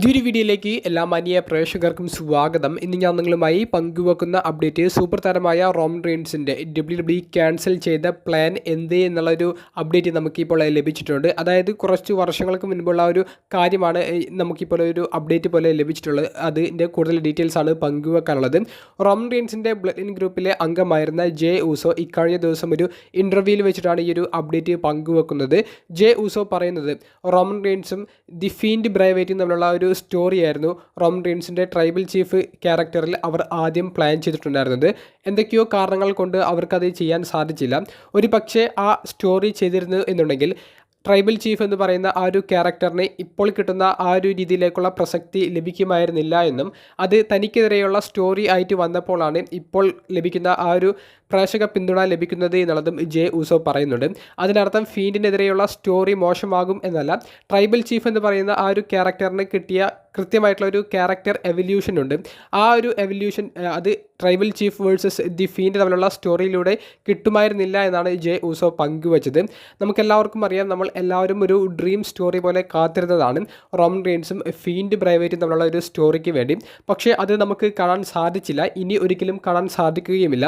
പുതിയൊരു വീഡിയോയിലേക്ക് എല്ലാ മാന്യ പ്രേക്ഷകർക്കും സ്വാഗതം. ഇന്ന് ഞാൻ നിങ്ങളുമായി പങ്കുവെക്കുന്ന അപ്ഡേറ്റ് സൂപ്പർ താരമായ റോമൻ റീൻസിൻ്റെ WWE ക്യാൻസൽ ചെയ്ത പ്ലാൻ എന്ത് എന്നുള്ളൊരു അപ്ഡേറ്റ് നമുക്കിപ്പോൾ ലഭിച്ചിട്ടുണ്ട്. അതായത് കുറച്ച് വർഷങ്ങൾക്ക് മുൻപുള്ള ഒരു കാര്യമാണ് നമുക്കിപ്പോൾ ഒരു അപ്ഡേറ്റ് പോലെ ലഭിച്ചിട്ടുള്ളത്. അതിൻ്റെ കൂടുതൽ ഡീറ്റെയിൽസ് ആണ് പങ്കുവെക്കാനുള്ളത്. റോമൻ റീൻസിൻ്റെ ബ്ലഡ് ലൈൻ ഗ്രൂപ്പിലെ അംഗമായിരുന്ന ജെ ഊസോ ഇക്കഴിഞ്ഞ ദിവസം ഒരു ഇൻ്റർവ്യൂവിൽ വെച്ചിട്ടാണ് ഈ ഒരു അപ്ഡേറ്റ് പങ്കുവെക്കുന്നത്. ജെ ഊസോ പറയുന്നത് റോമൻ റീൻസും ദി ഫീൻഡ് ബ്രേ വെയ്റ്റും തമ്മിലുള്ള ഒരു സ്റ്റോറി ആയിരുന്നു റോമൻ റീൻസിൻ്റെ ട്രൈബൽ ചീഫ് ക്യാരക്ടറിൽ അവർ ആദ്യം പ്ലാൻ ചെയ്തിട്ടുണ്ടായിരുന്നത്. എന്തൊക്കെയോ കാരണങ്ങൾ കൊണ്ട് അവർക്കത് ചെയ്യാൻ സാധിച്ചില്ല. ഒരു പക്ഷേ ആ സ്റ്റോറി ചെയ്തിരുന്നു എന്നുണ്ടെങ്കിൽ ട്രൈബൽ ചീഫ് എന്ന് പറയുന്ന ആ ഒരു ക്യാരക്ടറിന് ഇപ്പോൾ കിട്ടുന്ന ആ ഒരു രീതിയിലേക്കുള്ള പ്രസക്തി ലഭിക്കുമായിരുന്നില്ല എന്നും അത് തനിക്കെതിരെയുള്ള സ്റ്റോറി ആയിട്ട് വന്നപ്പോഴാണ് ഇപ്പോൾ ലഭിക്കുന്ന ആ ഒരു പ്രേക്ഷക പിന്തുണ ലഭിക്കുന്നത് എന്നുള്ളതും ജെ ഊസോ പറയുന്നുണ്ട്. അതിനർത്ഥം ഫീൻഡിനെതിരെയുള്ള സ്റ്റോറി മോശമാകും എന്നല്ല, ട്രൈബൽ ചീഫ് എന്ന് പറയുന്ന ആ ഒരു ക്യാരക്ടറിന് കിട്ടിയ കൃത്യമായിട്ടുള്ള ഒരു ക്യാരക്ടർ എവല്യൂഷൻ ഉണ്ട്. ആ ഒരു എവല്യൂഷൻ അത് tribal chief versus the fiend തമ്മിലുള്ള സ്റ്റോറിയിലൂടെ കിട്ടുമായിരുന്നില്ല എന്നാണ് ജെ ഊസോ പങ്കുവച്ചത്. നമുക്കെല്ലാവർക്കും അറിയാം, നമ്മൾ എല്ലാവരും ഒരു ഡ്രീം സ്റ്റോറി പോലെ കാത്തിരുന്നതാണ് റോമൻ റീൻസും ഫീൻഡ് ബ്രേ വെയ്റ്റും തമ്മിലുള്ള ഒരു സ്റ്റോറിക്ക് വേണ്ടി. പക്ഷേ അത് നമുക്ക് കാണാൻ സാധിച്ചില്ല, ഇനി ഒരിക്കലും കാണാൻ സാധിക്കുകയുമില്ല.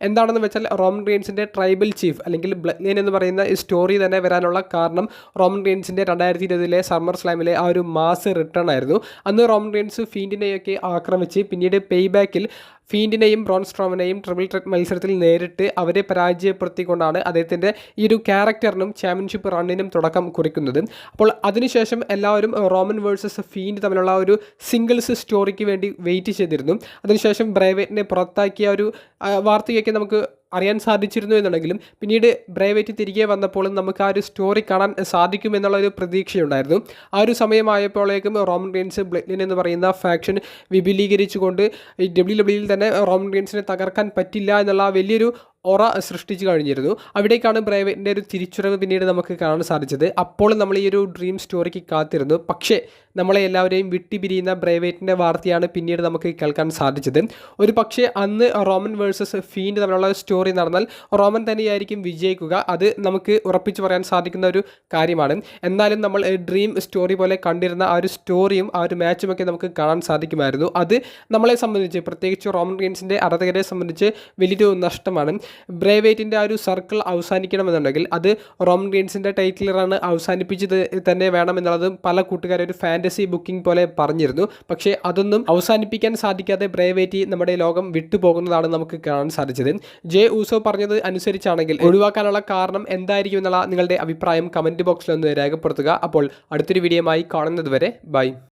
എന്താണെന്ന് വെച്ചാൽ റോമൻ റീൻസിൻ്റെ ട്രൈബൽ ചീഫ് അല്ലെങ്കിൽ ബ്ലഡ് ലൈൻ എന്ന് പറയുന്ന സ്റ്റോറി തന്നെ വരാനുള്ള കാരണം റോമൻ റീൻസിൻ്റെ 2020 സമ്മർ സ്ലാമിലെ ആ ഒരു മാസ് റിട്ടേൺ ആയിരുന്നു. അന്ന് റോമൻ റീൻസ് ഫീൻഡിനെയൊക്കെ ആക്രമിച്ച് പിന്നീട് പേയ്ബാക്കിൽ ഫീൻഡിനെയും ബ്രോൺ സ്ട്രോമനെയും ട്രിപ്പിൾ ത്രെറ്റ് മത്സരത്തിൽ നേരിട്ട് അവരെ പരാജയപ്പെടുത്തിക്കൊണ്ടാണ് അദ്ദേഹത്തിൻ്റെ ഈ ഒരു ക്യാരക്ടറിനും ചാമ്പ്യൻഷിപ്പ് റണ്ണിനും തുടക്കം കുറിക്കുന്നത്. അപ്പോൾ അതിനുശേഷം എല്ലാവരും റോമൻ വേഴ്സസ് ഫീൻഡ് തമ്മിലുള്ള ഒരു സിംഗിൾസ് സ്റ്റോറിക്ക് വേണ്ടി വെയിറ്റ് ചെയ്തിരുന്നു. അതിനുശേഷം ബ്രേ വെയ്റ്റിനെ പുറത്താക്കിയ ഒരു വാർത്തയൊക്കെ നമുക്ക് അറിയാൻ സാധിച്ചിരുന്നു എന്നുണ്ടെങ്കിലും പിന്നീട് ബ്രേ വെയ്റ്റ് തിരികെ വന്നപ്പോൾ നമുക്ക് ആ ഒരു സ്റ്റോറി കാണാൻ സാധിക്കുമെന്നുള്ളൊരു പ്രതീക്ഷയുണ്ടായിരുന്നു. ആ ഒരു സമയമായപ്പോഴേക്കും റോമൻ റീൻസ് ബ്ലഡ് ലൈൻ എന്ന് പറയുന്ന ഫാക്ഷൻ വിപുലീകരിച്ചുകൊണ്ട് WWE തന്നെ റോമൻ റീൻസിനെ തകർക്കാൻ പറ്റില്ല എന്നുള്ള വലിയൊരു ഓറ സൃഷ്ടിച്ചു കഴിഞ്ഞിരുന്നു. അവിടേക്കാണ് ബ്രേ വെയ്റ്റിൻ്റെ ഒരു തിരിച്ചുവരവ് പിന്നീട് നമുക്ക് കാണാൻ സാധിച്ചത്. അപ്പോൾ നമ്മൾ ഈ ഒരു ഡ്രീം സ്റ്റോറിക്ക് കാത്തിരുന്നു. പക്ഷേ നമ്മളെ എല്ലാവരെയും വിട്ടുപിരിയുന്ന ബ്രേ വെയ്റ്റിൻ്റെ വാർത്തയാണ് പിന്നീട് നമുക്ക് കേൾക്കാൻ സാധിച്ചത്. ഒരു പക്ഷേ അന്ന് റോമൻ വേഴ്സസ് ഫീൻഡ് തമ്മിലുള്ള സ്റ്റോറി നടന്നാൽ റോമൻ തന്നെയായിരിക്കും വിജയിക്കുക. അത് നമുക്ക് ഉറപ്പിച്ചു പറയാൻ സാധിക്കുന്ന ഒരു കാര്യമാണ്. എന്നാലും നമ്മൾ ഡ്രീം സ്റ്റോറി പോലെ കണ്ടിരുന്ന ആ ഒരു സ്റ്റോറിയും ആ ഒരു മാച്ചുമൊക്കെ നമുക്ക് കാണാൻ സാധിക്കുമായിരുന്നു. അത് നമ്മളെ സംബന്ധിച്ച്, പ്രത്യേകിച്ച് റോമൻ റീൻസിൻ്റെ ആരാധകരെ സംബന്ധിച്ച് വലിയൊരു നഷ്ടമാണ്. ബ്രേ വെയ്റ്റിൻ്റെ ആ ഒരു സർക്കിൾ അവസാനിക്കണമെന്നുണ്ടെങ്കിൽ അത് റോമൻ റീൻസിൻ്റെ ടൈറ്റിൽ റൺ അവസാനിപ്പിച്ചത് തന്നെ വേണമെന്നുള്ളത് പല കൂട്ടുകാരും ഒരു ഫാൻറ്റസി ബുക്കിംഗ് പോലെ പറഞ്ഞിരുന്നു. പക്ഷേ അതൊന്നും അവസാനിപ്പിക്കാൻ സാധിക്കാതെ ബ്രേ വെയ്റ്റ് നമ്മുടെ ലോകം വിട്ടുപോകുന്നതാണ് നമുക്ക് കാണാൻ സാധിച്ചത്. ജെ ഊസോ പറഞ്ഞത് അനുസരിച്ചാണെങ്കിൽ ഒഴിവാക്കാനുള്ള കാരണം എന്തായിരിക്കും എന്നുള്ള നിങ്ങളുടെ അഭിപ്രായം കമൻറ്റ് ബോക്സിൽ ഒന്ന് രേഖപ്പെടുത്തുക. അപ്പോൾ അടുത്തൊരു വീഡിയോയുമായി കാണുന്നത് വരെ ബൈ.